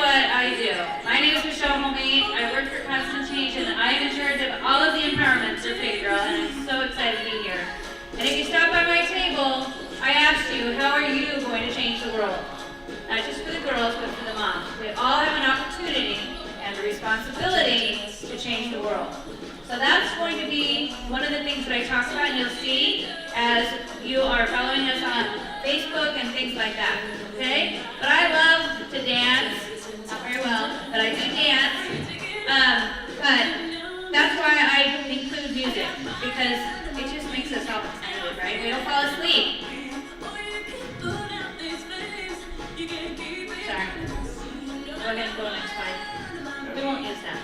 what I do. My name is Homme. I work for Constant Change, and I am in charge of all of the empowerment for FITGirl, and I'm so excited to be here. And if you stop by my table, I asked you, how are you going to change the world? Not just for the girls, but for the moms. We all have an opportunity and a responsibility to change the world. So that's going to be one of the things that I talk about, and you'll see as you are following us on Facebook and things like that, okay? But I love to dance, not very well, but I do dance. But that's why I include music, because it just makes us all excited, right? We don't fall asleep. Sorry. We're going to go next slide. We won't use that.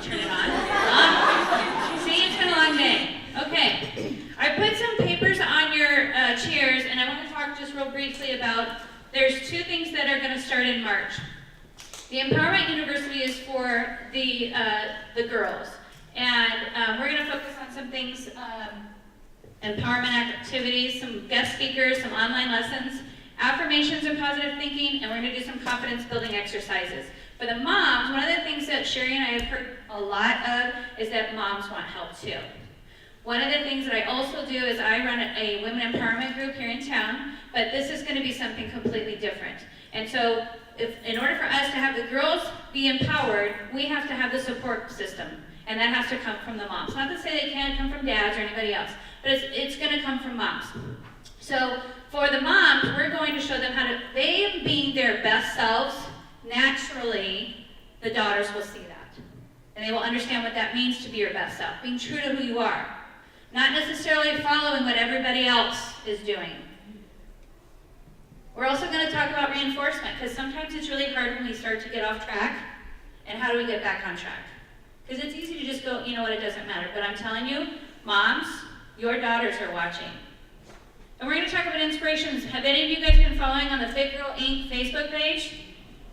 Turn it on. See, it's been a long day. Okay. I put some papers on your chairs, and I want to talk just real briefly about, there's two things that are going to start in March. The Empowerment University is for the girls, and we're going to focus on some things, empowerment activities, some guest speakers, some online lessons, affirmations and positive thinking, and we're going to do some confidence building exercises. For the moms, one of the things that Sherry and I have heard a lot of is that moms want help too. One of the things that I also do is I run a women empowerment group here in town, but this is going to be something completely different. And so in order for us to have the girls be empowered, we have to have the support system, and that has to come from the moms. Not to say they can't come from dads or anybody else, but it's going to come from moms. So for the moms, we're going to show them how to, they being their best selves, naturally, the daughters will see that. And they will understand what that means to be your best self, being true to who you are. Not necessarily following what everybody else is doing. We're also going to talk about reinforcement, because sometimes it's really hard when we start to get off track, and how do we get back on track? Because it's easy to just go, you know what, it doesn't matter. But I'm telling you, moms, your daughters are watching. And we're going to talk about inspirations. Have any of you guys been following on the FITGirl Inc. Facebook page?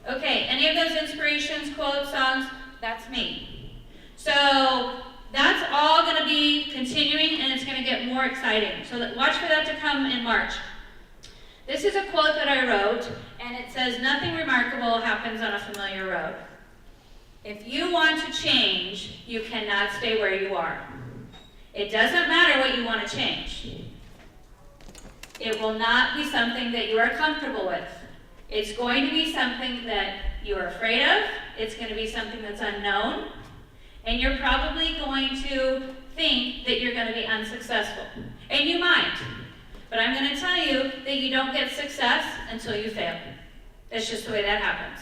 Okay, any of those inspirations, quotes, songs, that's me. So that's all going to be continuing, and it's going to get more exciting. So watch for that to come in March. This is a quote that I wrote, and it says, "Nothing remarkable happens on a familiar road. If you want to change, you cannot stay where you are. It doesn't matter what you want to change. It will not be something that you are comfortable with. It's going to be something that you're afraid of. It's going to be something that's unknown. And you're probably going to think that you're going to be unsuccessful. And you might. But I'm going to tell you that you don't get success until you fail. That's just the way that happens."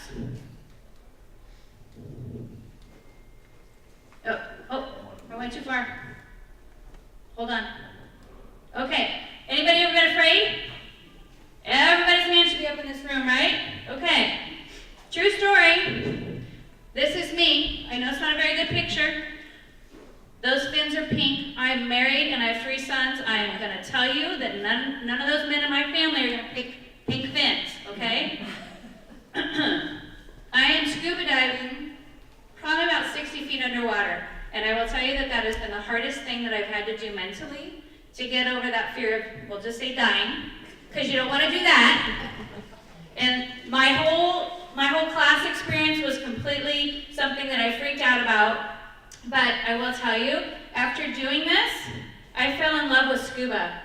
Oh, I went too far. Hold on. Okay. Anybody ever been afraid? Everybody's hand should be up in this room, right? Okay. True story. This is me. I know it's not a very good picture. Those fins are pink. I'm married and I have 3 sons. I am going to tell you that none of those men in my family are going to pick pink fins, okay? I am scuba diving probably about 60 feet underwater. And I will tell you that that has been the hardest thing that I've had to do mentally to get over that fear of, we'll just say dying, because you don't want to do that. And my whole class experience was completely something that I freaked out about. But I will tell you, after doing this, I fell in love with scuba.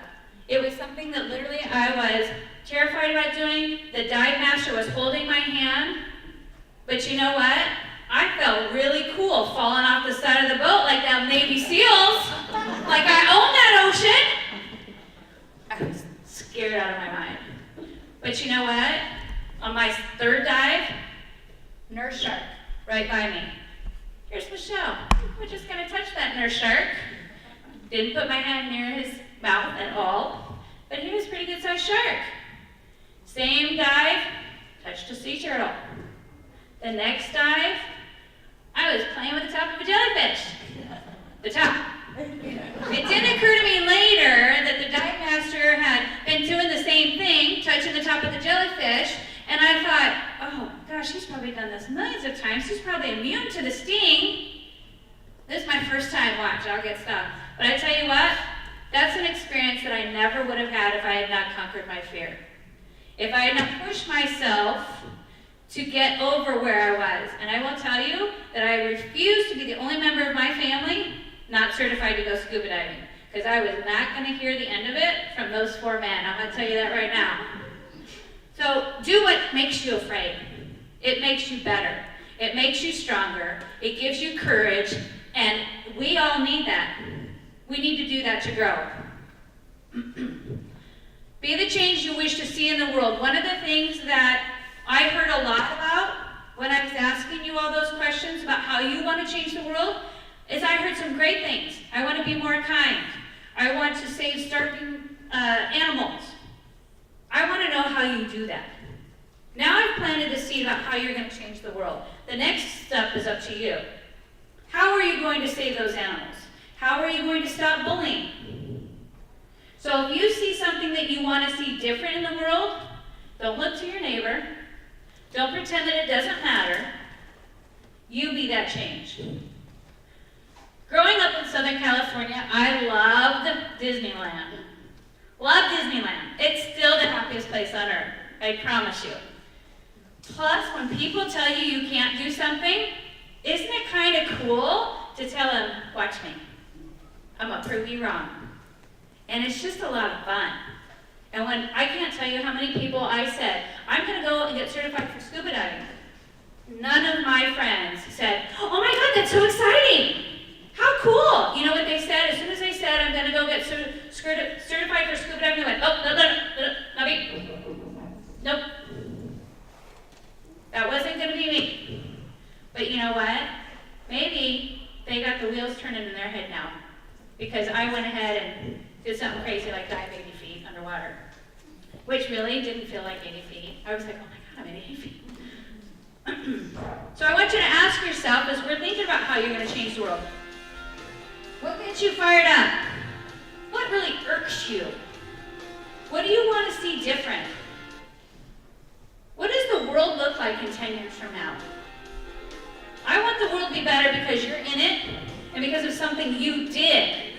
It was something that literally I was terrified about doing. The dive master was holding my hand. But you know what? I felt really cool falling off the side of the boat like them Navy SEALs. Like I owned that ocean. I was scared out of my mind. But you know what? On my 3rd dive, nurse shark right by me. Here's Michelle. We're just going to touch that nurse shark. Didn't put my hand near his mouth at all, but he was a pretty good sized shark. Same dive, touched a sea turtle. The next dive, I was playing with the top of a jellyfish. The top. It didn't occur to me later that the dive master had been doing the same thing, touching the top of the jellyfish, and I thought, oh gosh, he's probably done this millions of times. He's probably immune to the sting. This is my first time. Watch, I'll get stung. But I tell you what, that's an experience that I never would have had if I had not conquered my fear. if I had not pushed myself to get over where I was. And I will tell you that I refuse to be the only member of my family not certified to go scuba diving, because I was not going to hear the end of it from those 4 men. I'm going to tell you that right now. So do what makes you afraid. It makes you better. It makes you stronger. It gives you courage, and we all need that. We need to do that to grow. Be the change you wish to see in the world. One of the things that I heard a lot about when I was asking you all those questions about how you want to change the world is I heard some great things. I want to be more kind. I want to save starving animals. I want to know how you do that. Now I've planted the seed about how you're going to change the world. The next step is up to you. How are you going to save those animals? How are you going to stop bullying? So if you see something that you want to see different in the world, don't look to your neighbor. Don't pretend that it doesn't matter. You be that change. Growing up in Southern California, I loved Disneyland. Loved Disneyland. It's still the happiest place on earth, I promise you. Plus, when people tell you you can't do something, isn't it kind of cool to tell them, watch me, I'm going to prove you wrong. And it's just a lot of fun. And when I can't tell you how many people I said, I'm going to go and get certified for scuba diving. None of my friends said, oh my God, that's so exciting. How cool. You know what they said? As soon as I said, I'm going to go get certified for scuba diving, they went, oh, no, not me. Nope. That wasn't going to be me. But you know what? Maybe they got the wheels turning in their head now, because I went ahead and did something crazy like dive 80 feet underwater, which really didn't feel like 80 feet. I was like, oh my God, I'm at 80 feet. So I want you to ask yourself, as we're thinking about how you're going to change the world, what gets you fired up? What really irks you? What do you want to see different? What does the world look like in 10 years from now? I want the world to be better because you're in it and because of something you did.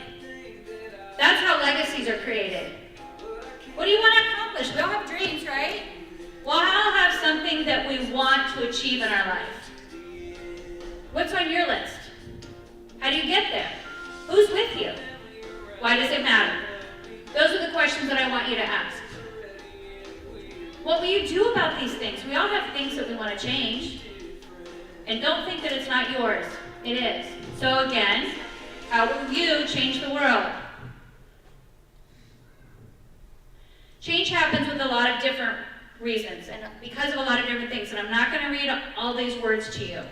That's how legacies are created. What do you want to accomplish? We all have dreams, right? Well, I'll have something that we want to achieve in our life. What's on your list? How do you get there? Who's with you? Why does it matter? Those are the questions that I want you to ask. What will you do about these things? We all have things that we want to change. And don't think that it's not yours. It is. So again, how will you change the world? Change happens with a lot of different reasons and because of a lot of different things. And I'm not going to read all these words to you.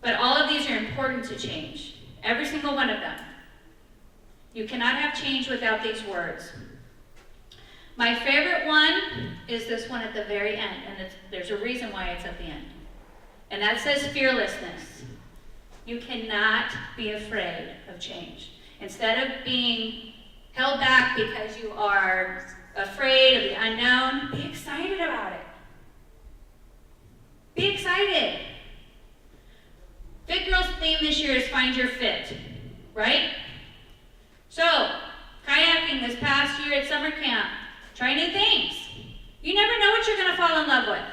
But all of these are important to change. Every single one of them. You cannot have change without these words. My favorite one is this one at the very end, and there's a reason why it's at the end. And that says fearlessness. You cannot be afraid of change. Instead of being held back because you are afraid of the unknown, be excited about it. Be excited. FITGirl's theme this year is Find Your Fit, right? So, kayaking this past year at summer camp, try new things. You never know what you're going to fall in love with.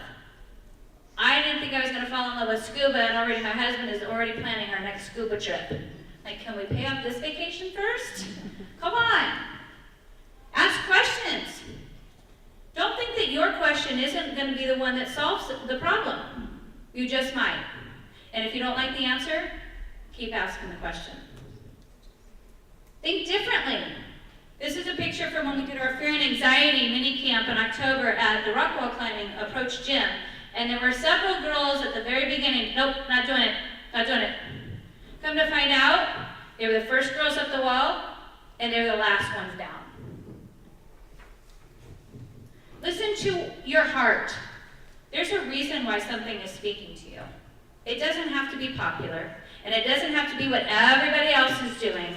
I didn't think I was going to fall in love with scuba, and already my husband is already planning our next scuba trip. Like, can we pay off this vacation first? Come on. Ask questions. Don't think that your question isn't going to be the one that solves the problem. You just might. And if you don't like the answer, keep asking the question. Think differently. This is a picture from when we did our Fear and Anxiety mini camp in October at the rock wall climbing approach gym. And there were several girls at the very beginning, nope, not doing it, not doing it. Come to find out, they were the first girls up the wall, and they were the last ones down. Listen to your heart. There's a reason why something is speaking to you. It doesn't have to be popular, and it doesn't have to be what everybody else is doing.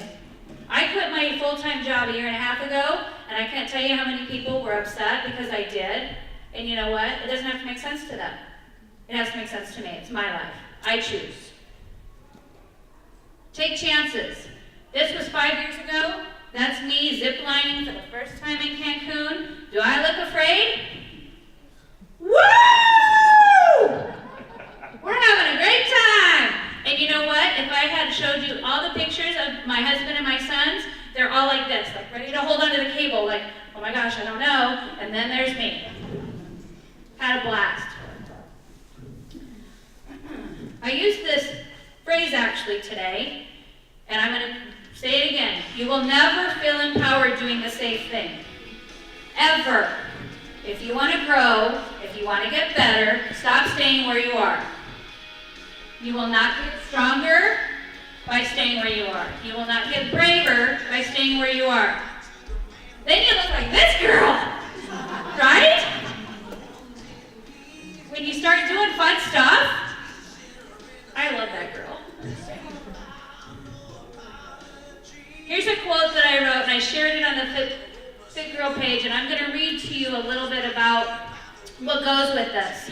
I quit my full-time job a year and a half ago, and I can't tell you how many people were upset because I did. And you know what? It doesn't have to make sense to them. It has to make sense to me. It's my life. I choose. Take chances. This was 5 years ago. That's me ziplining for the first time in Cancun. Do I look afraid? oh my gosh, I don't know. And then there's me. Had a blast. I used this phrase actually today, and I'm going to say it again. You will never feel empowered doing the safe thing. Ever. If you want to grow, if you want to get better, stop staying where you are. You will not get stronger by staying where you are. You will not get braver by staying where you are. Then you look like this girl, right? When you start doing fun stuff, I love that girl. Here's a quote that I wrote, and I shared it on the FITGirl page, and I'm going to read to you a little bit about what goes with this.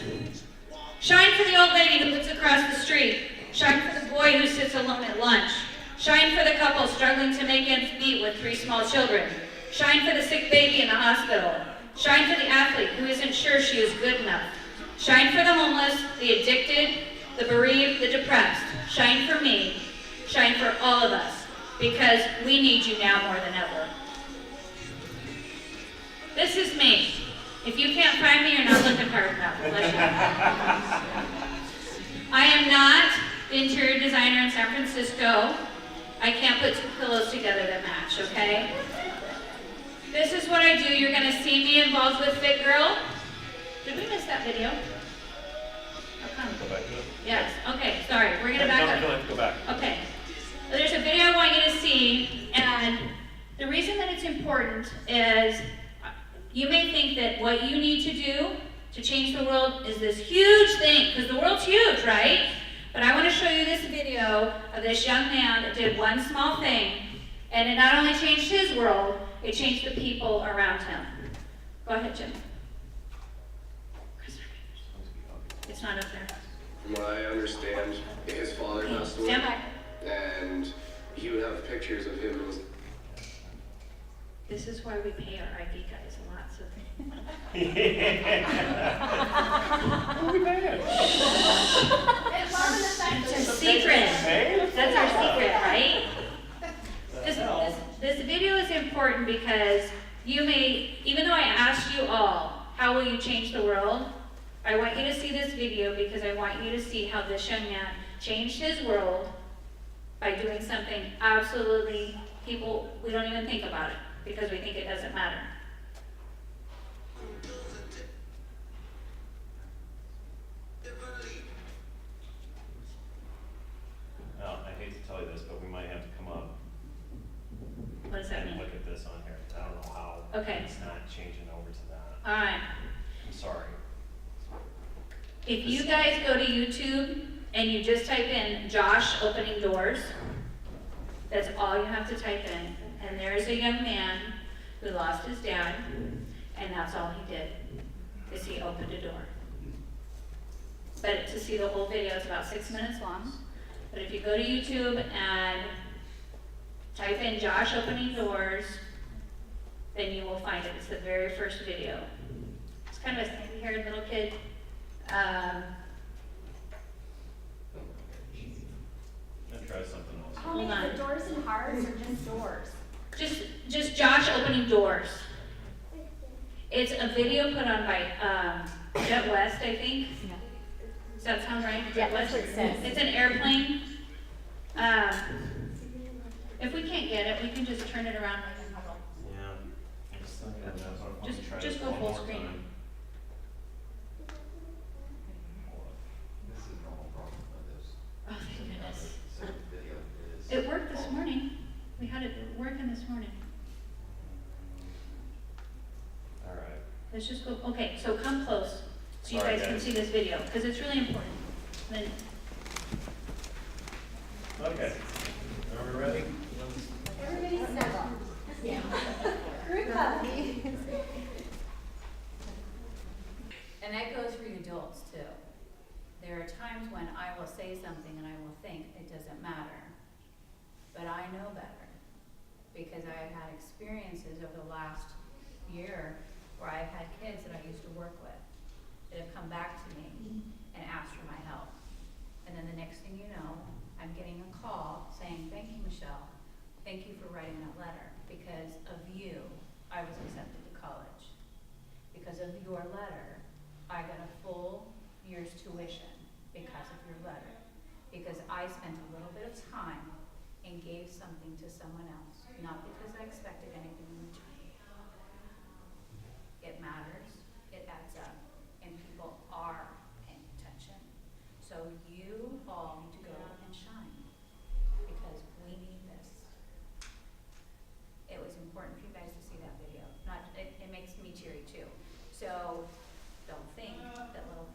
Shine for the old lady who looks across the street. Shine for the boy who sits alone at lunch. Shine for the couple struggling to make ends meet with 3 small children. Shine for the sick baby in the hospital. Shine for the athlete who isn't sure she is good enough. Shine for the homeless, the addicted, the bereaved, the depressed. Shine for me. Shine for all of us, because we need you now more than ever. This is me. If you can't find me, you're not looking hard enough. I am not the interior designer in San Francisco. I can't put 2 pillows together that match, okay? This is what I do. You're going to see me involved with FITGirl. Did we miss that video? How come? Go back to it. Yes. Okay, sorry. We're going to back up. No, go back. Okay. So there's a video I want you to see, and the reason that it's important is you may think that what you need to do to change the world is this huge thing, because the world's huge, right? But I want to show you this video of this young man that did one small thing, and it not only changed his world, it changed the people around him. Go ahead, Jim. It's not up there. From what I understand, his father passed away. Stand by. And he would have pictures of him. This is why we pay our IV guys a lot, so It's our secret. That's our secret, right? This video is important because you may, even though I asked you all, how will you change the world? I want you to see this video because I want you to see how this young man changed his world by doing something absolutely, we don't even think about it because we think it doesn't matter. Now, I hate to tell you this, but we might have to come up What does that and mean? look at this on here. I don't know how Okay. it's not changing over to that. All right. I'm sorry. If you guys go to YouTube and you just type in Josh opening doors, that's all you have to type in. And there's a young man who lost his dad, and that's all he did, is he opened a door. But to see the whole video, it's about 6 minutes long. But if you go to YouTube and type in Josh opening doors, then you will find it. It's the very first video. It's kind of a sandy-haired little kid. I'll try something else. How many are the doors and hearts or just doors? Just Josh opening doors. It's a video put on by Jet West, I think. Yeah. Does that sound right? Yeah, Jet West? that's what it says. It's an airplane. If we can't get it, we can just turn it around. Yeah. I'm just thinking of that, so I want to try Just this go one full more screen. time. Oh, thank goodness. It worked this morning. We had it working this morning. All right. Let's just go, okay, so come close so you Sorry, guys can guys. see this video, because it's really important. Then, Okay. Are we ready? Everybody's settled. Yeah. Group up. And that goes for you adults too. There are times when I will say something and I will think it doesn't matter, but I know better because I have had experiences over the last year where I've had kids that I used to work with that have come back to me and asked for my help. And then the next thing you know, I'm getting a call saying, "Thank you, Michelle. Thank you for writing that letter. Because of you, I was accepted to your letter, I got a full year's tuition because of your letter. Because I spent a little bit of time and gave something to someone else, not because I expected anything in return. It matters, it adds up, and people are paying attention. So you all need to go and shine, because we need this. It was important for you guys to see that video. It makes me cheery too. So don't think that little